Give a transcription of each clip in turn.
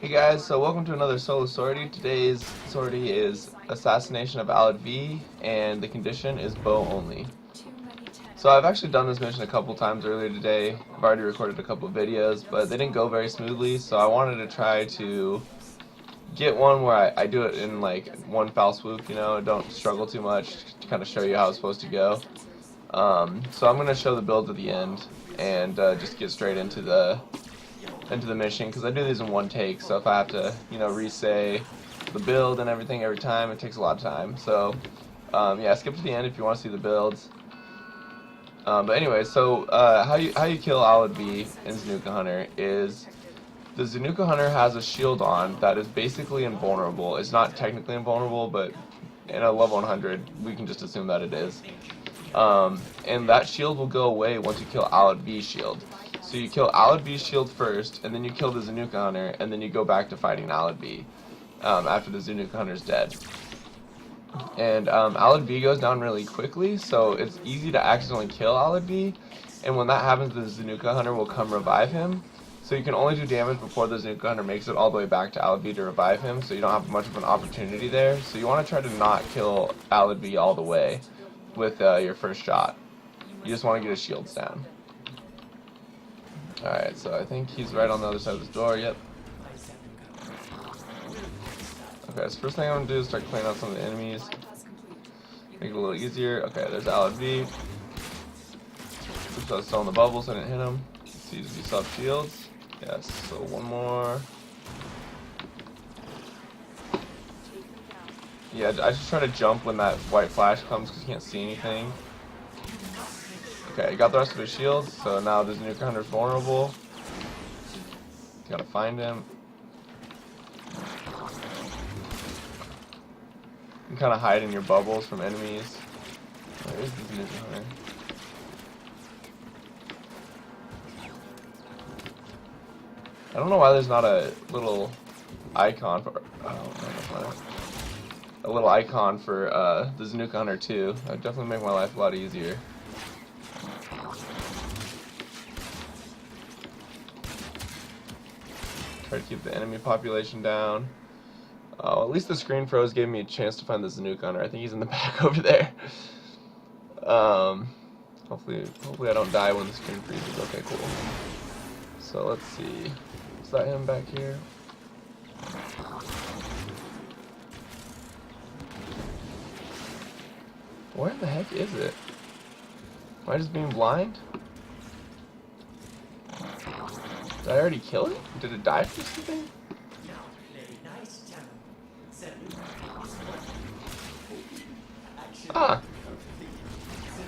Hey guys, so welcome to another solo sortie. Today's sortie is Assassination of Alad V, and the condition is bow only. So I've actually done this mission a couple times earlier today. I've already recorded a couple videos, but they didn't go very smoothly, so I wanted to try to get one where I do it in like one foul swoop, you know, don't struggle too much, to kind of show you how it's supposed to go. So I'm going to show the build at the end, and just get straight into the mission, because I do these in one take, so if I have to, you know, re-say the build and everything every time, it takes a lot of time. So yeah, skip to the end if you want to see the builds. But anyway, so how you kill Alad V in Zanuka Hunter is the Zanuka Hunter has a shield on that is basically invulnerable. It's not technically invulnerable, but in a level 100, we can just assume that it is. And that shield will go away once you kill Alad V's shield. So you kill Alad V's shield first, and then you kill the Zanuka Hunter, and then you go back to fighting Alad V after the Zanuka Hunter's dead. And Alad V goes down really quickly, so it's easy to accidentally kill Alad V, and when that happens, the Zanuka Hunter will come revive him. So you can only do damage before the Zanuka Hunter makes it all the way back to Alad V to revive him, so you don't have much of an opportunity there. So you want to try to not kill Alad V all the way with your first shot. You just want to get his shields down. Alright, so I think he's right on the other side of this door, yep. Okay, so first thing I'm going to do is start clearing out some of the enemies. Make it a little easier. Okay, there's Alad V. Oops, I was still in the bubble, so I didn't hit him. See if he still have shields. Yes, so one more. Yeah, I just try to jump when that white flash comes because you can't see anything. Okay, got the rest of his shields, so now this Zanuka Hunter's vulnerable. Gotta find him. You can kind of hide in your bubbles from enemies. Where is the Zanuka Hunter? I don't know why there's not a little icon for. A little icon for the Zanuka Hunter too. That would definitely make my life a lot easier. Try to keep the enemy population down. Oh, at least the screen froze gave me a chance to find the Zanuka Hunter. I think he's in the back over there. Hopefully I don't die when the screen freezes. Okay, cool. So let's see. Is that him back here? Where the heck is it? Am I just being blind? Did I already kill it? Did it die for something? Ah!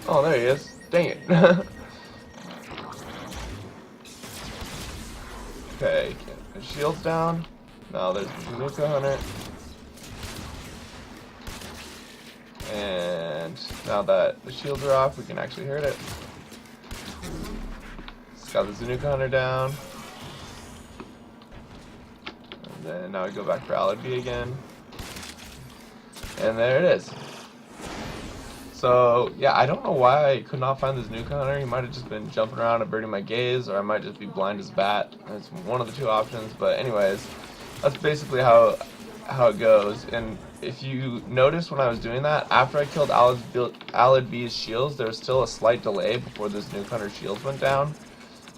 Oh, there he is. Dang it. Okay, his shield's down. Now there's the Zanuka Hunter. And now that the shields are off, we can actually hurt it. It's got the Zanuka Hunter down. And then now we go back for Alad V again. And there it is. So, yeah, I don't know why I could not find the Zanuka Hunter. He might have just been jumping around averting my gaze, or I might just be blind as a bat. It's one of the two options, but anyways, that's basically how it goes. And if you notice when I was doing that, after I killed Alad V's shields, there was still a slight delay before the Zanuka Hunter shields went down.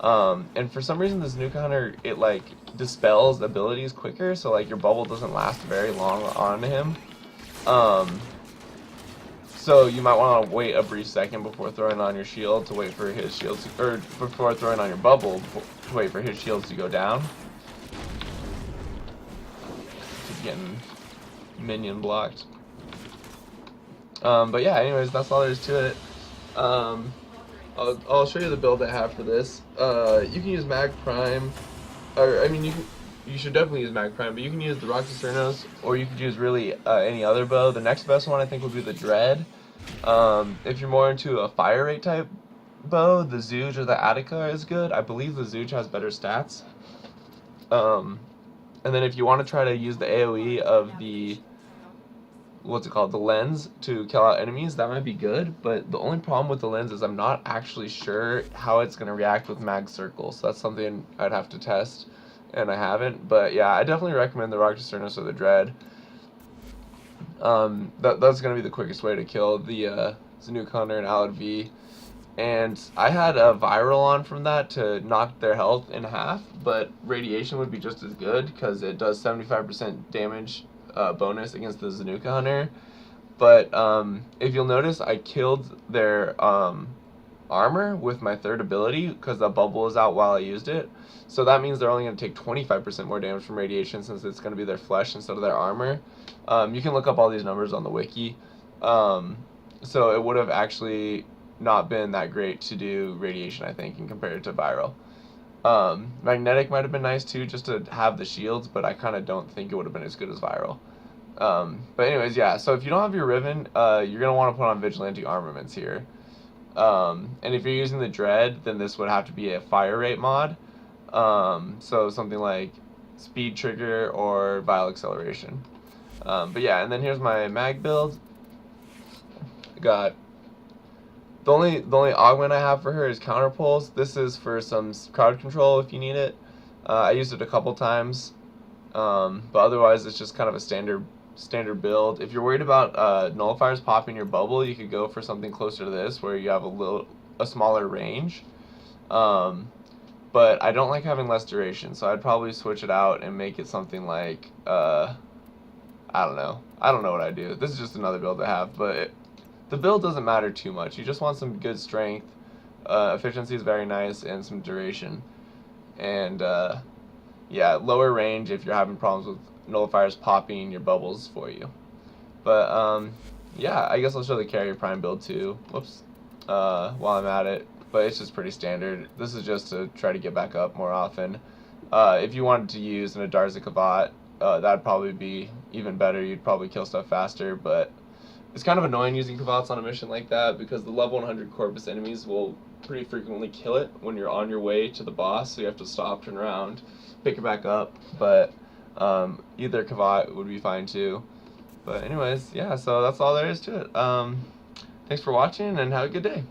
And for some reason, the Zanuka Hunter, it like dispels abilities quicker, so like your bubble doesn't last very long on him. So you might want to wait a brief second before throwing on your shield to wait for his shields, or before throwing on your bubble to wait for his shields to go down. Keep getting minion blocked. But yeah, anyways, that's all there is to it. I'll show you the build I have for this. You can use Mag Prime, or I mean you should definitely use Mag Prime, but you can use the Roxy Cernos, or you could use really any other bow. The next best one I think would be the Dread. If you're more into a fire rate type bow, the Zooge or the Attica is good. I believe the Zooge has better stats. And then if you want to try to use the AoE of the the lens to kill out enemies, that might be good, but the only problem with the lens is I'm not actually sure how it's going to react with mag circle, so that's something I'd have to test. and I haven't. But yeah, I definitely recommend the Rock Cisternus or the Dread. That's gonna be the quickest way to kill the Zanuka Hunter and Alad V. And I had a viral on from that to knock their health in half, but radiation would be just as good because it does 75% damage bonus against the Zanuka Hunter. But if you'll notice, I killed their armor with my third ability because the bubble was out while I used it. So that means they're only going to take 25% more damage from radiation since it's going to be their flesh instead of their armor. You can look up all these numbers on the wiki. So it would have actually not been that great to do radiation, I think, and compare it to viral. Magnetic might have been nice too, just to have the shields, but I kind of don't think it would have been as good as viral. But anyways, yeah, so if you don't have your Riven, you're going to want to put on Vigilante Armaments here. And if you're using the Dread, then this would have to be a fire rate mod. So something like Speed Trigger or Vile Acceleration. But yeah, and then here's my mag build. Got the only augment I have for her is Counterpulse. This is for some crowd control if you need it. I used it a couple times, but otherwise it's just kind of a standard build. If you're worried about nullifiers popping your bubble, you could go for something closer to this where you have a smaller range. But I don't like having less duration, so I'd probably switch it out and make it something like I don't know what I do. This is just another build I have, but the build doesn't matter too much. You just want some good strength, efficiency is very nice, and some duration. And yeah, lower range if you're having problems with nullifiers popping your bubbles for you. But yeah, I guess I'll show the carrier prime build too. Whoops. While I'm at it, but it's just pretty standard. This is just to try to get back up more often. If you wanted to use an Adarza Kavat, that'd probably be even better. You'd probably kill stuff faster, but it's kind of annoying using Kavats on a mission like that because the level 100 Corpus enemies will pretty frequently kill it when you're on your way to the boss, so you have to stop, turn around, pick it back up. But either Kavat would be fine too. But anyways, yeah, so that's all there is to it. Thanks for watching and have a good day.